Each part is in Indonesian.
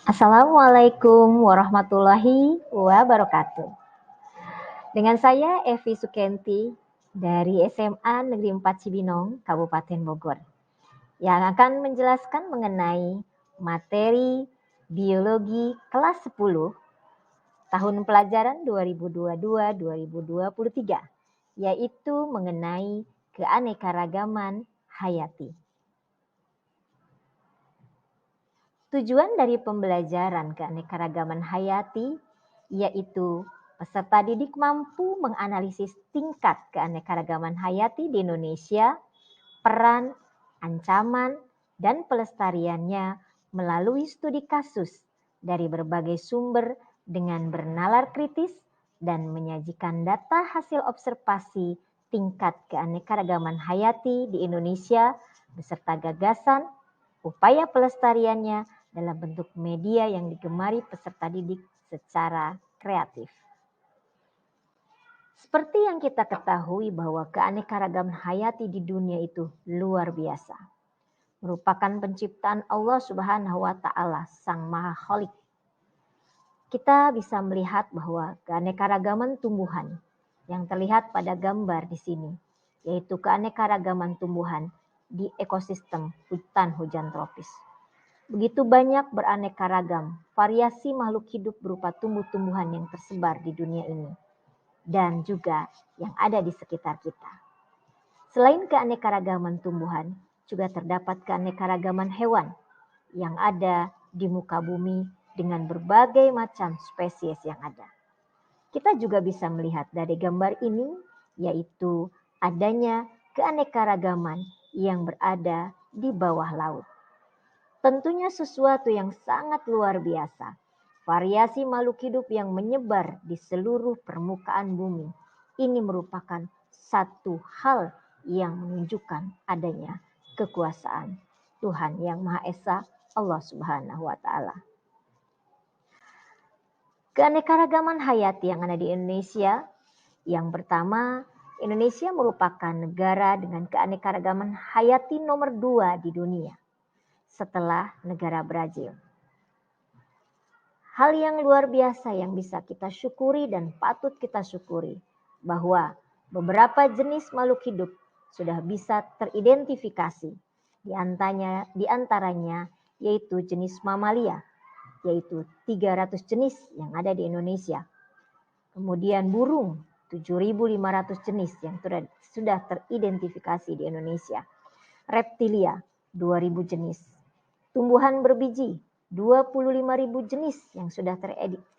Assalamualaikum warahmatullahi wabarakatuh. Dengan saya Evi Sukenti dari SMA Negeri 4 Cibinong, Kabupaten Bogor, yang akan menjelaskan mengenai materi biologi kelas 10 tahun pelajaran 2022-2023, yaitu mengenai keanekaragaman hayati. Tujuan dari pembelajaran keanekaragaman hayati yaitu peserta didik mampu menganalisis tingkat keanekaragaman hayati di Indonesia, peran, ancaman, dan pelestariannya melalui studi kasus dari berbagai sumber dengan bernalar kritis dan menyajikan data hasil observasi tingkat keanekaragaman hayati di Indonesia beserta gagasan, upaya pelestariannya dalam bentuk media yang digemari peserta didik secara kreatif. Seperti yang kita ketahui bahwa keanekaragaman hayati di dunia itu luar biasa. Merupakan penciptaan Allah Subhanahu wa taala, Sang Maha Khalik. Kita bisa melihat bahwa keanekaragaman tumbuhan yang terlihat pada gambar di sini, yaitu keanekaragaman tumbuhan di ekosistem hutan hujan tropis. Begitu banyak beraneka ragam variasi makhluk hidup berupa tumbuh-tumbuhan yang tersebar di dunia ini dan juga yang ada di sekitar kita. Selain keanekaragaman tumbuhan, juga terdapat keanekaragaman hewan yang ada di muka bumi dengan berbagai macam spesies yang ada. Kita juga bisa melihat dari gambar ini, yaitu adanya keanekaragaman yang berada di bawah laut. Tentunya sesuatu yang sangat luar biasa. Variasi makhluk hidup yang menyebar di seluruh permukaan bumi. Ini merupakan satu hal yang menunjukkan adanya kekuasaan Tuhan Yang Maha Esa, Allah Subhanahu wa taala. Keanekaragaman hayati yang ada di Indonesia, yang pertama, Indonesia merupakan negara dengan keanekaragaman hayati nomor 2 di dunia setelah negara Brazil. Hal yang luar biasa yang bisa kita syukuri dan patut kita syukuri bahwa beberapa jenis makhluk hidup sudah bisa teridentifikasi. Di antaranya yaitu jenis mamalia, yaitu 300 jenis yang ada di Indonesia. Kemudian burung, 7.500 jenis yang sudah teridentifikasi di Indonesia. Reptilia, 2.000 jenis. Tumbuhan berbiji, 25.000 jenis yang sudah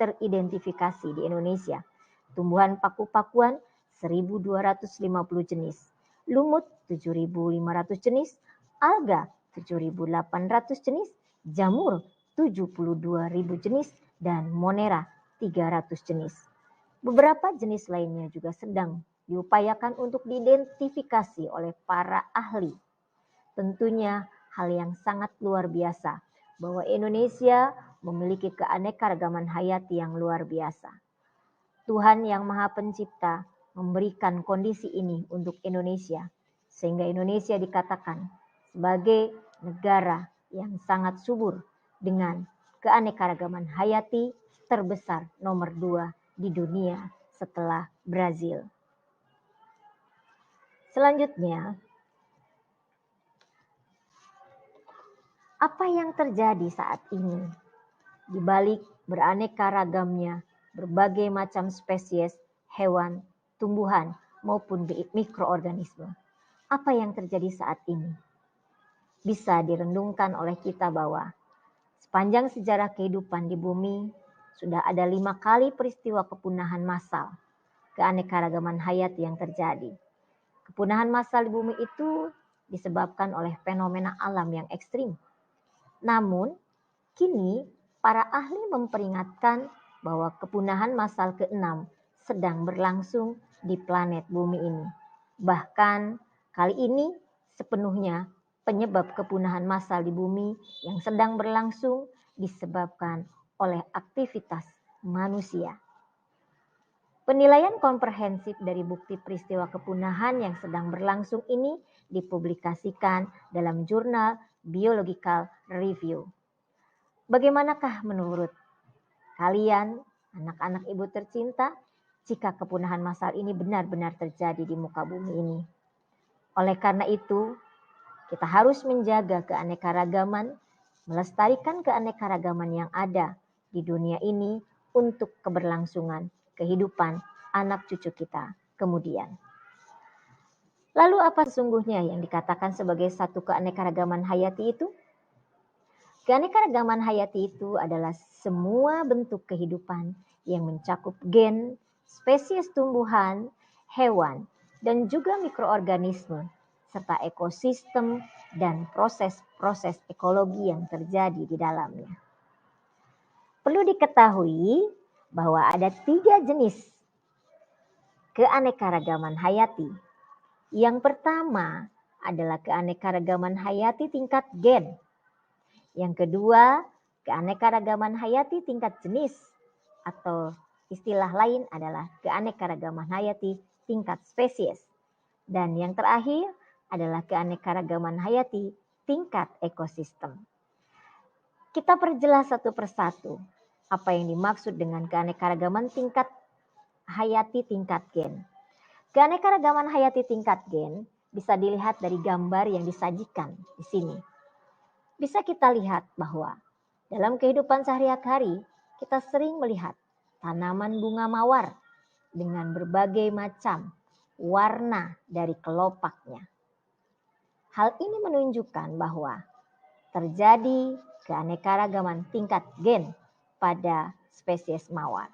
teridentifikasi di Indonesia. Tumbuhan paku-pakuan, 1.250 jenis. Lumut, 7.500 jenis. Alga, 7.800 jenis. Jamur, 72.000 jenis. Dan monera, 300 jenis. Beberapa jenis lainnya juga sedang diupayakan untuk diidentifikasi oleh para ahli. Tentunya hal yang sangat luar biasa bahwa Indonesia memiliki keanekaragaman hayati yang luar biasa. Tuhan Yang Maha Pencipta memberikan kondisi ini untuk Indonesia sehingga Indonesia dikatakan sebagai negara yang sangat subur dengan keanekaragaman hayati terbesar nomor 2 di dunia setelah Brazil. Selanjutnya, apa yang terjadi saat ini? Di balik beraneka ragamnya berbagai macam spesies hewan, tumbuhan, maupun mikroorganisme. Apa yang terjadi saat ini? Bisa direndungkan oleh kita bahwa sepanjang sejarah kehidupan di bumi sudah ada 5 kali peristiwa kepunahan massal keanekaragaman hayati yang terjadi. Kepunahan massal di bumi itu disebabkan oleh fenomena alam yang ekstrim. Namun, kini para ahli memperingatkan bahwa kepunahan massal ke-6 sedang berlangsung di planet bumi ini. Bahkan kali ini sepenuhnya penyebab kepunahan massal di bumi yang sedang berlangsung disebabkan oleh aktivitas manusia. Penilaian komprehensif dari bukti peristiwa kepunahan yang sedang berlangsung ini dipublikasikan dalam jurnal Biological Review. Bagaimanakah menurut kalian, anak-anak ibu tercinta, jika kepunahan massal ini benar-benar terjadi di muka bumi ini? Oleh karena itu, kita harus menjaga keanekaragaman, melestarikan keanekaragaman yang ada di dunia ini untuk keberlangsungan kehidupan anak cucu kita kemudian. Lalu apa sesungguhnya yang dikatakan sebagai satu keanekaragaman hayati itu? Keanekaragaman hayati itu adalah semua bentuk kehidupan yang mencakup gen, spesies tumbuhan, hewan, dan juga mikroorganisme, serta ekosistem dan proses-proses ekologi yang terjadi di dalamnya. Perlu diketahui bahwa ada 3 jenis keanekaragaman hayati. Yang pertama adalah keanekaragaman hayati tingkat gen. Yang kedua, keanekaragaman hayati tingkat jenis atau istilah lain adalah keanekaragaman hayati tingkat spesies. Dan yang terakhir adalah keanekaragaman hayati tingkat ekosistem. Kita perjelas satu persatu apa yang dimaksud dengan keanekaragaman tingkat hayati tingkat gen. Keanekaragaman hayati tingkat gen bisa dilihat dari gambar yang disajikan di sini. Bisa kita lihat bahwa dalam kehidupan sehari-hari kita sering melihat tanaman bunga mawar dengan berbagai macam warna dari kelopaknya. Hal ini menunjukkan bahwa terjadi keanekaragaman tingkat gen pada spesies mawar.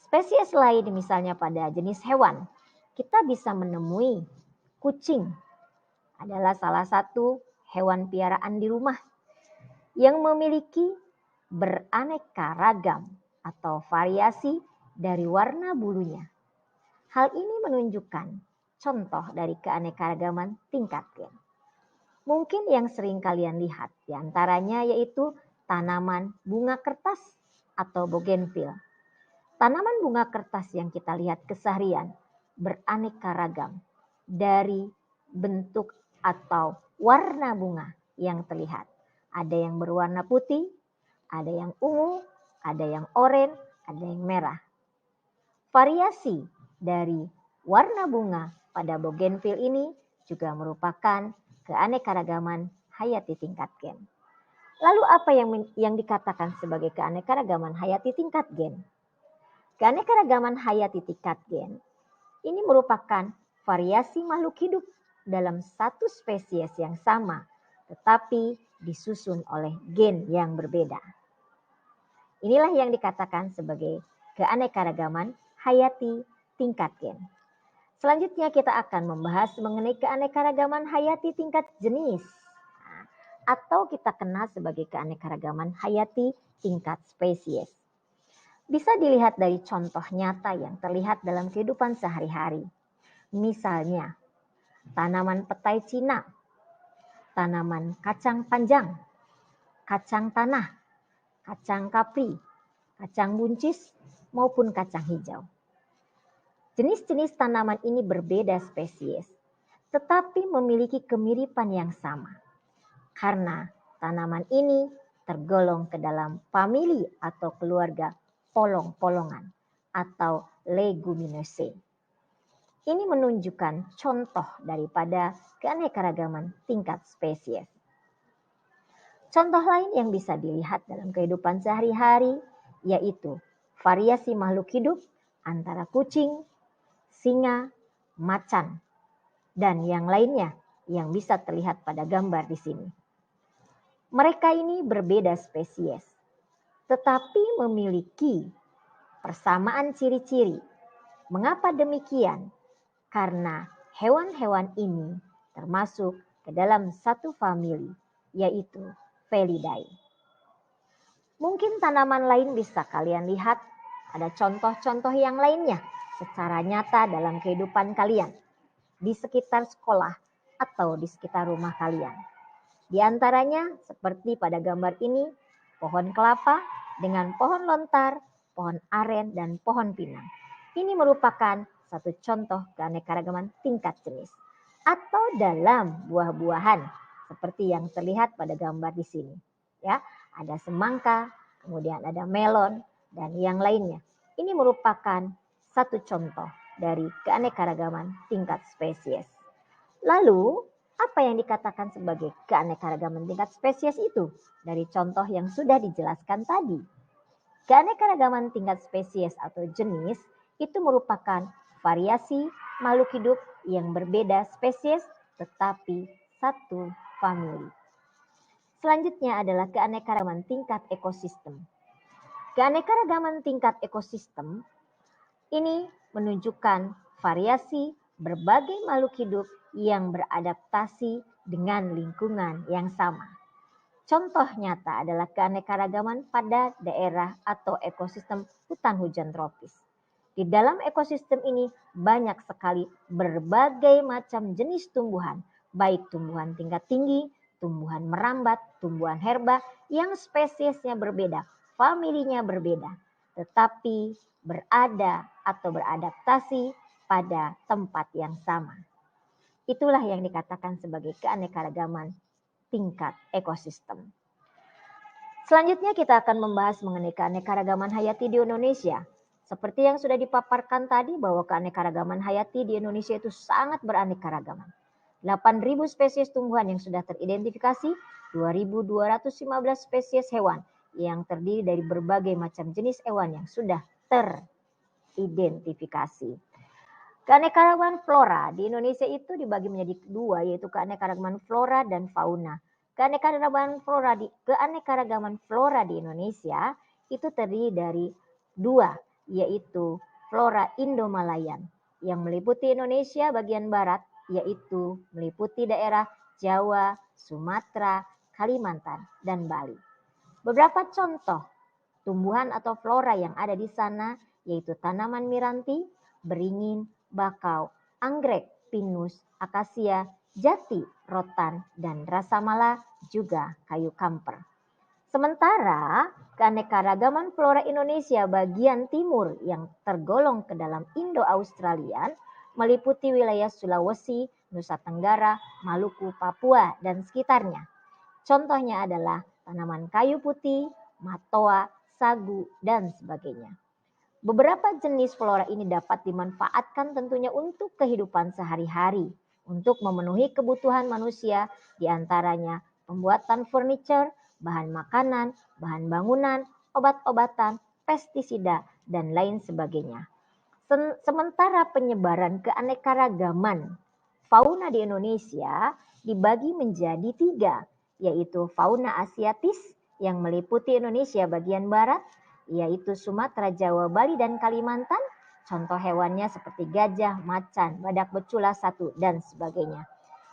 Spesies lain misalnya pada jenis hewan, kita bisa menemui kucing adalah salah satu hewan piaraan di rumah yang memiliki beraneka ragam atau variasi dari warna bulunya. Hal ini menunjukkan contoh dari keanekaragaman tingkat gen. Mungkin yang sering kalian lihat diantaranya yaitu tanaman bunga kertas atau bougainville. Tanaman bunga kertas yang kita lihat keseharian beraneka ragam dari bentuk atau warna bunga yang terlihat. Ada yang berwarna putih, ada yang ungu, ada yang oranye, ada yang merah. Variasi dari warna bunga pada bougainville ini juga merupakan keanekaragaman hayati tingkat gen. Lalu apa yang dikatakan sebagai keanekaragaman hayati tingkat gen? Keanekaragaman hayati tingkat gen ini merupakan variasi makhluk hidup dalam satu spesies yang sama, tetapi disusun oleh gen yang berbeda. Inilah yang dikatakan sebagai keanekaragaman hayati tingkat gen. Selanjutnya kita akan membahas mengenai keanekaragaman hayati tingkat jenis, atau kita kenal sebagai keanekaragaman hayati tingkat spesies. Bisa dilihat dari contoh nyata yang terlihat dalam kehidupan sehari-hari. Misalnya, tanaman petai Cina, tanaman kacang panjang, kacang tanah, kacang kapri, kacang buncis, maupun kacang hijau. Jenis-jenis tanaman ini berbeda spesies, tetapi memiliki kemiripan yang sama. Karena tanaman ini tergolong ke dalam famili atau keluarga polong-polongan atau Leguminosae. Ini menunjukkan contoh daripada keanekaragaman tingkat spesies. Contoh lain yang bisa dilihat dalam kehidupan sehari-hari yaitu variasi makhluk hidup antara kucing, singa, macan, dan yang lainnya yang bisa terlihat pada gambar di sini. Mereka ini berbeda spesies, tetapi memiliki persamaan ciri-ciri. Mengapa demikian? Karena hewan-hewan ini termasuk ke dalam satu famili, yaitu Felidae. Mungkin tanaman lain bisa kalian lihat, ada contoh-contoh yang lainnya secara nyata dalam kehidupan kalian, di sekitar sekolah atau di sekitar rumah kalian. Di antaranya seperti pada gambar ini, pohon kelapa dengan pohon lontar, pohon aren, dan pohon pinang. Ini merupakan satu contoh keanekaragaman tingkat jenis. Atau dalam buah-buahan seperti yang terlihat pada gambar di sini. ya. Ada semangka, kemudian ada melon dan yang lainnya. Ini merupakan satu contoh dari keanekaragaman tingkat spesies. Lalu, apa yang dikatakan sebagai keanekaragaman tingkat spesies itu? Dari contoh yang sudah dijelaskan tadi. Keanekaragaman tingkat spesies atau jenis itu merupakan variasi makhluk hidup yang berbeda spesies tetapi satu famili. Selanjutnya adalah keanekaragaman tingkat ekosistem. Keanekaragaman tingkat ekosistem ini menunjukkan variasi berbagai makhluk hidup yang beradaptasi dengan lingkungan yang sama. Contoh nyata adalah keanekaragaman pada daerah atau ekosistem hutan hujan tropis. Di dalam ekosistem ini banyak sekali berbagai macam jenis tumbuhan, baik tumbuhan tingkat tinggi, tumbuhan merambat, tumbuhan herba yang spesiesnya berbeda, familinya berbeda, tetapi berada atau beradaptasi pada tempat yang sama. Itulah yang dikatakan sebagai keanekaragaman tingkat ekosistem. Selanjutnya kita akan membahas mengenai keanekaragaman hayati di Indonesia. Seperti yang sudah dipaparkan tadi bahwa keanekaragaman hayati di Indonesia itu sangat beraneka-ragaman. 8.000 spesies tumbuhan yang sudah teridentifikasi, 2.215 spesies hewan yang terdiri dari berbagai macam jenis hewan yang sudah teridentifikasi. Keanekaragaman flora di Indonesia itu dibagi menjadi dua, yaitu keanekaragaman flora dan fauna. Keanekaragaman flora di Indonesia itu terdiri dari dua, yaitu flora Indo-Malayan yang meliputi Indonesia bagian barat, yaitu meliputi daerah Jawa, Sumatera, Kalimantan, dan Bali. Beberapa contoh tumbuhan atau flora yang ada di sana yaitu tanaman miranti, beringin, bakau, anggrek, pinus, akasia, jati, rotan, dan rasamala, juga kayu kamper. Sementara keanekaragaman flora Indonesia bagian timur yang tergolong ke dalam Indo-Australian meliputi wilayah Sulawesi, Nusa Tenggara, Maluku, Papua, dan sekitarnya. Contohnya adalah tanaman kayu putih, matoa, sagu, dan sebagainya. Beberapa jenis flora ini dapat dimanfaatkan tentunya untuk kehidupan sehari-hari, untuk memenuhi kebutuhan manusia, diantaranya pembuatan furniture, bahan makanan, bahan bangunan, obat-obatan, pestisida, dan lain sebagainya. Sementara penyebaran keanekaragaman fauna di Indonesia dibagi menjadi tiga, yaitu fauna asiatis yang meliputi Indonesia bagian barat, yaitu Sumatera, Jawa, Bali, dan Kalimantan. Contoh hewannya seperti gajah, macan, badak becula satu, dan sebagainya.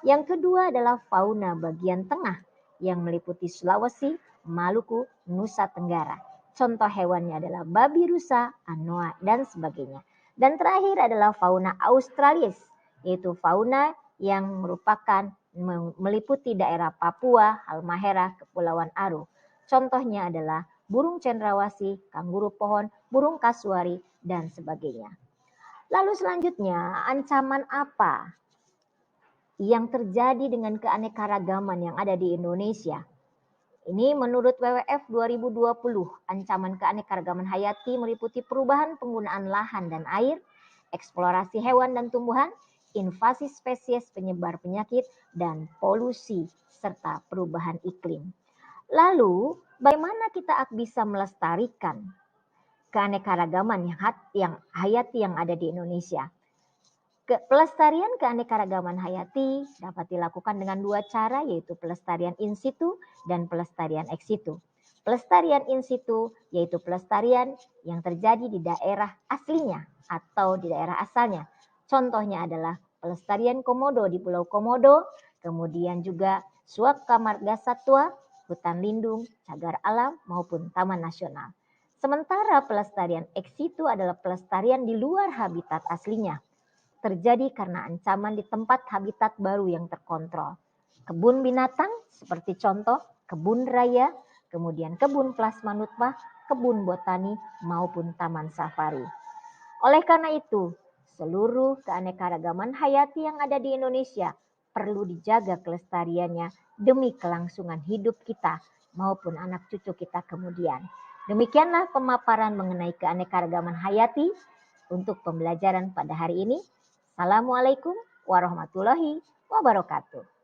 Yang kedua adalah fauna bagian tengah yang meliputi Sulawesi, Maluku, Nusa Tenggara. Contoh hewannya adalah babi rusa, anoa, dan sebagainya. Dan terakhir adalah fauna Australis, yaitu fauna yang merupakan meliputi daerah Papua, Halmahera, Kepulauan Aru. Contohnya adalah burung cendrawasih, kanguru pohon, burung kasuari, dan sebagainya. Lalu selanjutnya, ancaman apa yang terjadi dengan keanekaragaman yang ada di Indonesia? Ini menurut WWF 2020, ancaman keanekaragaman hayati meliputi perubahan penggunaan lahan dan air, eksplorasi hewan dan tumbuhan, invasi spesies penyebar penyakit, dan polusi serta perubahan iklim. Lalu, bagaimana kita bisa melestarikan keanekaragaman yang hayati yang ada di Indonesia? Pelestarian keanekaragaman hayati dapat dilakukan dengan dua cara, yaitu pelestarian in situ dan pelestarian ex situ. Pelestarian in situ yaitu pelestarian yang terjadi di daerah aslinya atau di daerah asalnya. Contohnya adalah pelestarian komodo di Pulau Komodo, kemudian juga Suaka Marga Satwa, hutan lindung, cagar alam, maupun taman nasional. Sementara pelestarian ex situ adalah pelestarian di luar habitat aslinya, terjadi karena ancaman di tempat habitat baru yang terkontrol. Kebun binatang seperti contoh kebun raya, kemudian kebun plasma nutmah, kebun botani, maupun taman safari. Oleh karena itu, seluruh keanekaragaman hayati yang ada di Indonesia perlu dijaga kelestariannya demi kelangsungan hidup kita maupun anak cucu kita kemudian. Demikianlah pemaparan mengenai keanekaragaman hayati untuk pembelajaran pada hari ini. Assalamualaikum warahmatullahi wabarakatuh.